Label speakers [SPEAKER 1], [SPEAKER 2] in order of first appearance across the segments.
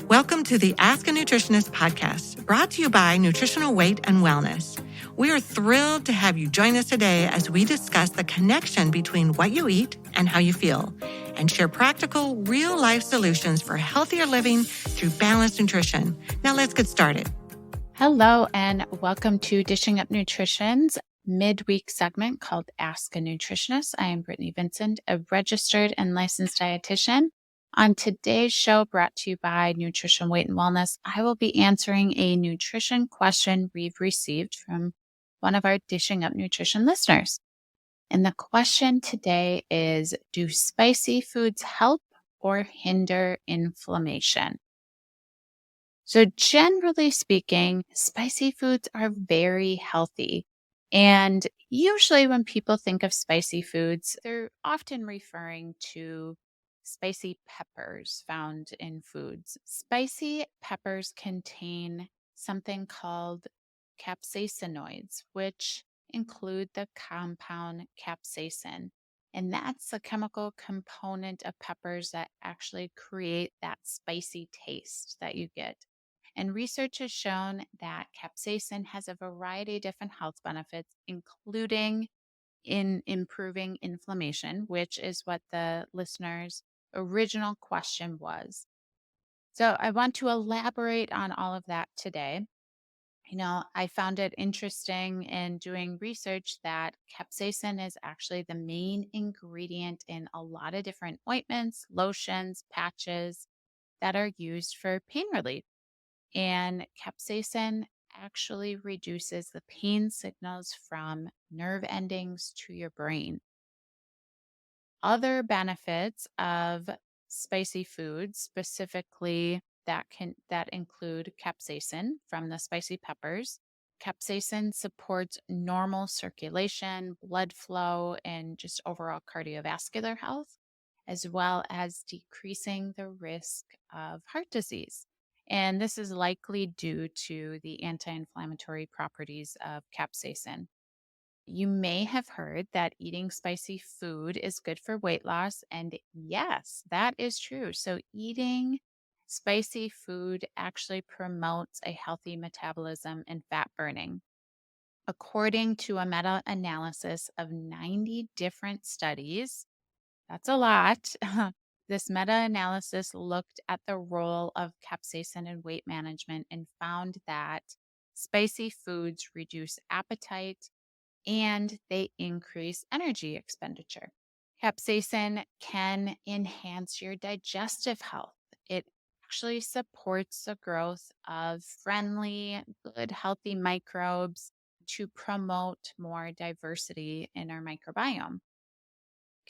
[SPEAKER 1] Welcome to the Ask a Nutritionist podcast, brought to you by Nutritional Weight and Wellness. We are thrilled to have you join us today as we discuss the connection between what you eat and how you feel, and share practical, real-life solutions for healthier living through balanced nutrition. Now let's get started.
[SPEAKER 2] Hello, and welcome to Dishing Up Nutrition's midweek segment called Ask a Nutritionist. I am Britni Vincent, a registered and licensed dietitian. On today's show, brought to you by Nutrition, Weight, and Wellness, I will be answering a nutrition question we've received from one of our Dishing Up Nutrition listeners. And the question today is, do spicy foods help or hinder inflammation? So generally speaking, spicy foods are very healthy. And usually when people think of spicy foods, they're often referring to spicy peppers found in foods. Spicy peppers contain something called capsaicinoids, which include the compound capsaicin. And that's a chemical component of peppers that actually create that spicy taste that you get. And research has shown that capsaicin has a variety of different health benefits, including in improving inflammation, which is what the listener's original question was. So I want to elaborate on all of that today. I found it interesting in doing research that capsaicin is actually the main ingredient in a lot of different ointments, lotions, patches that are used for pain relief. And capsaicin actually reduces the pain signals from nerve endings to your brain. Other benefits of spicy foods, specifically that include capsaicin from the spicy peppers. Capsaicin supports normal circulation, blood flow, and just overall cardiovascular health, as well as decreasing the risk of heart disease. And this is likely due to the anti-inflammatory properties of capsaicin. You may have heard that eating spicy food is good for weight loss. And yes, that is true. So eating spicy food actually promotes a healthy metabolism and fat burning. According to a meta-analysis of 90 different studies, that's a lot. This meta-analysis looked at the role of capsaicin in weight management and found that spicy foods reduce appetite and they increase energy expenditure. Capsaicin can enhance your digestive health. It actually supports the growth of friendly, good, healthy microbes to promote more diversity in our microbiome.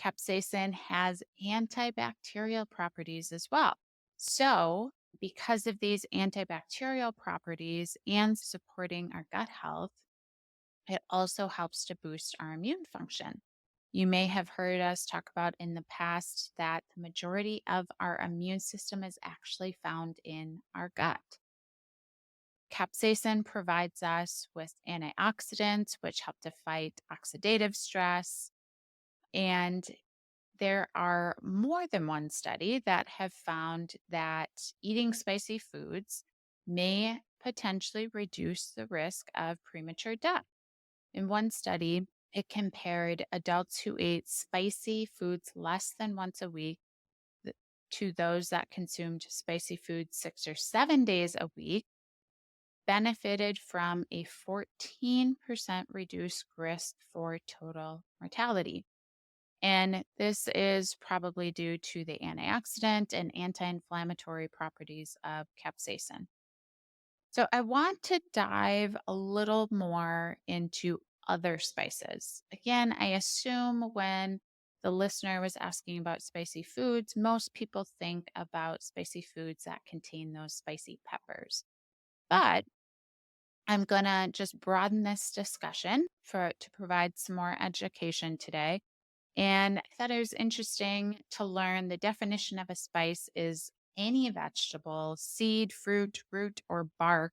[SPEAKER 2] Capsaicin has antibacterial properties as well. So, because of these antibacterial properties and supporting our gut health, it also helps to boost our immune function. You may have heard us talk about in the past that the majority of our immune system is actually found in our gut. Capsaicin provides us with antioxidants, which help to fight oxidative stress. And there are more than one study that have found that eating spicy foods may potentially reduce the risk of premature death. In one study, it compared adults who ate spicy foods less than once a week to those that consumed spicy foods 6 or 7 days a week, benefited from a 14% reduced risk for total mortality. And this is probably due to the antioxidant and anti-inflammatory properties of capsaicin. So I want to dive a little more into other spices. Again, I assume when the listener was asking about spicy foods, most people think about spicy foods that contain those spicy peppers. But I'm going to just broaden this discussion to provide some more education today. And I thought it was interesting to learn the definition of a spice is any vegetable, seed, fruit, root, or bark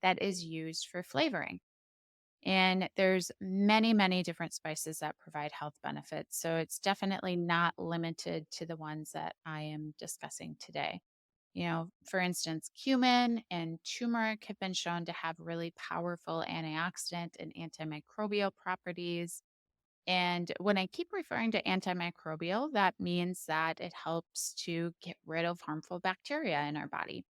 [SPEAKER 2] that is used for flavoring. And there's many, many different spices that provide health benefits. So it's definitely not limited to the ones that I am discussing today. For instance, cumin and turmeric have been shown to have really powerful antioxidant and antimicrobial properties. And when I keep referring to antimicrobial, that means that it helps to get rid of harmful bacteria in our body.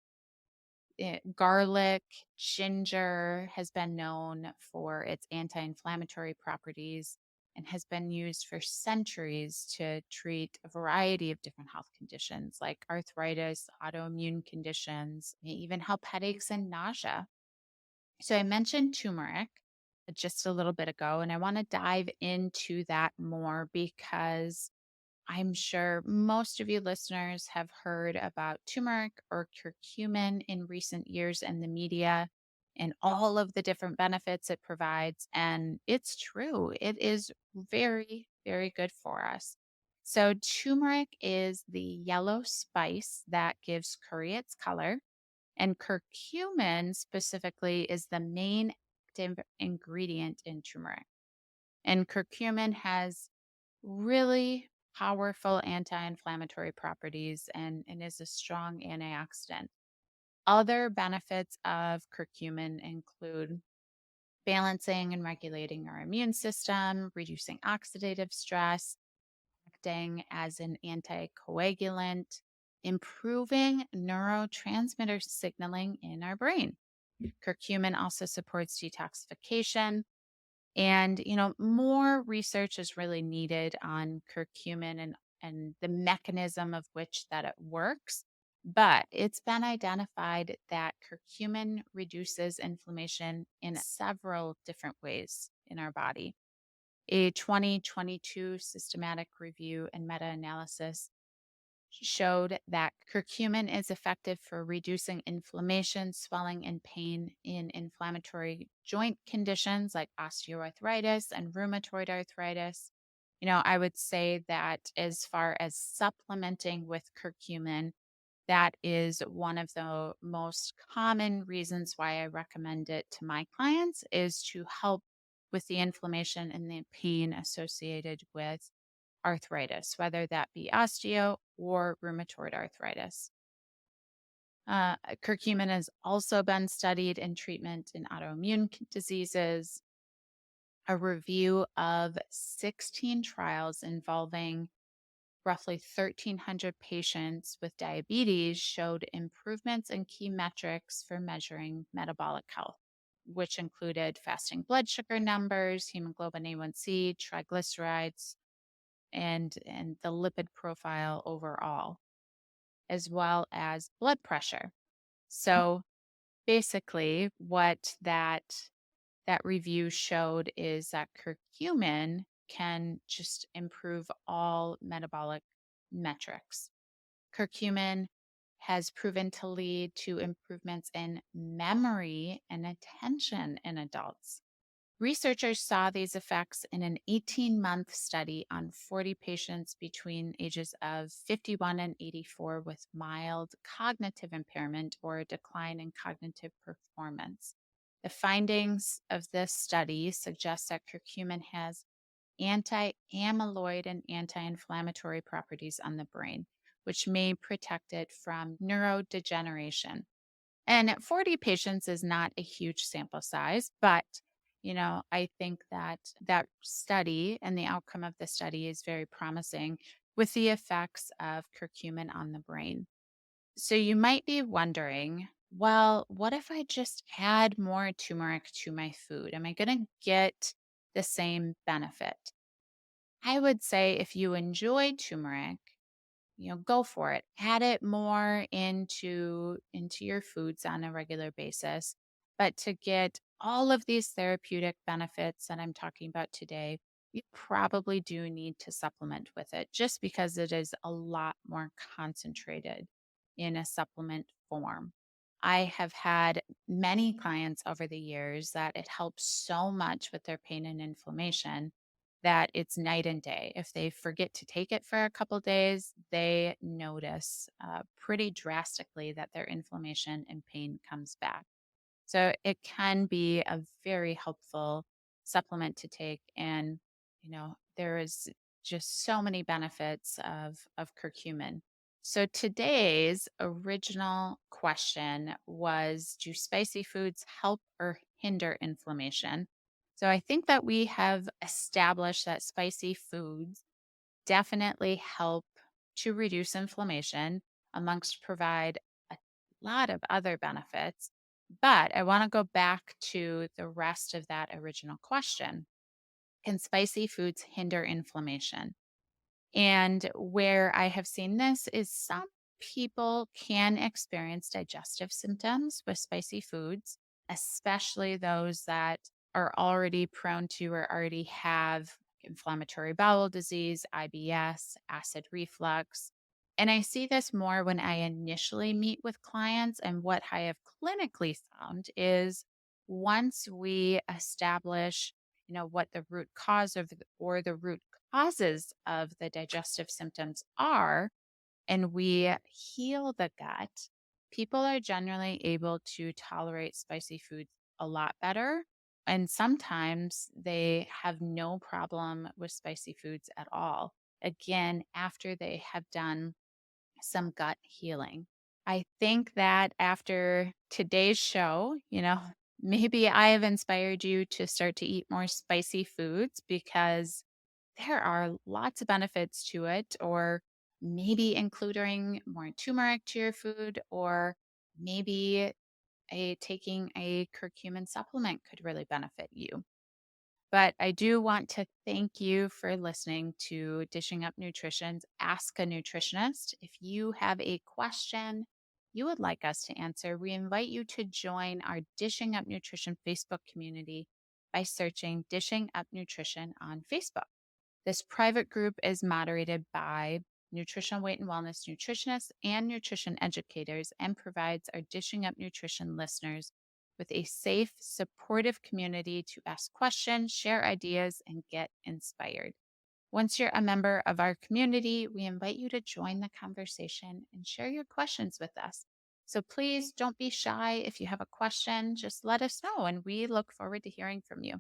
[SPEAKER 2] Garlic, ginger has been known for its anti inflammatory properties and has been used for centuries to treat a variety of different health conditions like arthritis, autoimmune conditions, may even help headaches and nausea. So I mentioned turmeric just a little bit ago, and I want to dive into that more because I'm sure most of you listeners have heard about turmeric or curcumin in recent years in the media and all of the different benefits it provides. And it's true, it is very, very good for us. So, turmeric is the yellow spice that gives curry its color, and curcumin specifically is the main active ingredient in turmeric. And curcumin has really powerful anti-inflammatory properties and is a strong antioxidant. Other benefits of curcumin include balancing and regulating our immune system, reducing oxidative stress, acting as an anticoagulant, improving neurotransmitter signaling in our brain. Curcumin also supports detoxification, and, more research is really needed on curcumin and the mechanism of which that it works. But it's been identified that curcumin reduces inflammation in several different ways in our body. A 2022 systematic review and meta analysis showed that curcumin is effective for reducing inflammation, swelling, and pain in inflammatory joint conditions like osteoarthritis and rheumatoid arthritis. I would say that as far as supplementing with curcumin, that is one of the most common reasons why I recommend it to my clients is to help with the inflammation and the pain associated with arthritis, whether that be osteo or rheumatoid arthritis. Curcumin has also been studied in treatment in autoimmune diseases. A review of 16 trials involving roughly 1,300 patients with diabetes showed improvements in key metrics for measuring metabolic health, which included fasting blood sugar numbers, hemoglobin A1C, triglycerides, and the lipid profile overall, as well as blood pressure. So basically what that review showed is that curcumin can just improve all metabolic metrics. Curcumin has proven to lead to improvements in memory and attention in adults. Researchers saw these effects in an 18-month study on 40 patients between ages of 51 and 84 with mild cognitive impairment or a decline in cognitive performance. The findings of this study suggest that curcumin has anti amyloid and anti inflammatory properties on the brain, which may protect it from neurodegeneration. And 40 patients is not a huge sample size, but I think that that study and the outcome of the study is very promising with the effects of curcumin on the brain. So you might be wondering, well, what if I just add more turmeric to my food? Am I going to get the same benefit? I would say if you enjoy turmeric, go for it. Add it more into your foods on a regular basis. But to get all of these therapeutic benefits that I'm talking about today, you probably do need to supplement with it just because it is a lot more concentrated in a supplement form. I have had many clients over the years that it helps so much with their pain and inflammation that it's night and day. If they forget to take it for a couple days, they notice pretty drastically that their inflammation and pain comes back. So it can be a very helpful supplement to take. And, there is just so many benefits of curcumin. So today's original question was, do spicy foods help or hinder inflammation? So I think that we have established that spicy foods definitely help to reduce inflammation, amongst provide a lot of other benefits. But I want to go back to the rest of that original question. Can spicy foods hinder inflammation? And where I have seen this is some people can experience digestive symptoms with spicy foods, especially those that are already prone to or already have inflammatory bowel disease, IBS, acid reflux. And I see this more when I initially meet with clients. And what I have clinically found is once we establish what the root cause of or the root causes of the digestive symptoms are, and we heal the gut, people are generally able to tolerate spicy foods a lot better. And sometimes they have no problem with spicy foods at all. Again, after they have done some gut healing. I think that after today's show, maybe I have inspired you to start to eat more spicy foods because there are lots of benefits to it, or maybe including more turmeric to your food, or maybe taking a curcumin supplement could really benefit you. But I do want to thank you for listening to Dishing Up Nutrition's Ask a Nutritionist. If you have a question you would like us to answer, we invite you to join our Dishing Up Nutrition Facebook community by searching Dishing Up Nutrition on Facebook. This private group is moderated by nutritional weight and wellness nutritionists and nutrition educators and provides our Dishing Up Nutrition listeners with a safe, supportive community to ask questions, share ideas, and get inspired. Once you're a member of our community, we invite you to join the conversation and share your questions with us. So please don't be shy. If you have a question, just let us know, and we look forward to hearing from you.